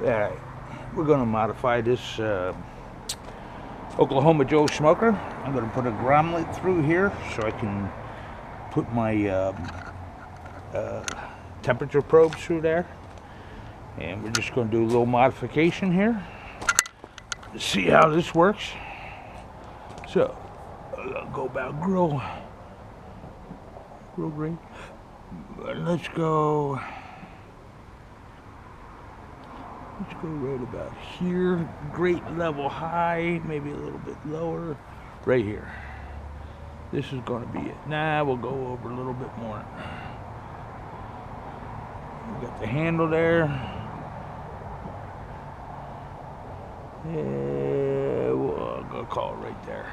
Alright, we're going to modify this Oklahoma Joe smoker. I'm going to put a grommet through here so I can put my temperature probes through there. And we're just going to do a little modification here to see how this works. So, I'll go about grill green. Let's go right about here. Grate level high, maybe a little bit lower. Right here. This is going to be it. Nah, we'll go over a little bit more. We got the handle there. Yeah, we'll go call it right there.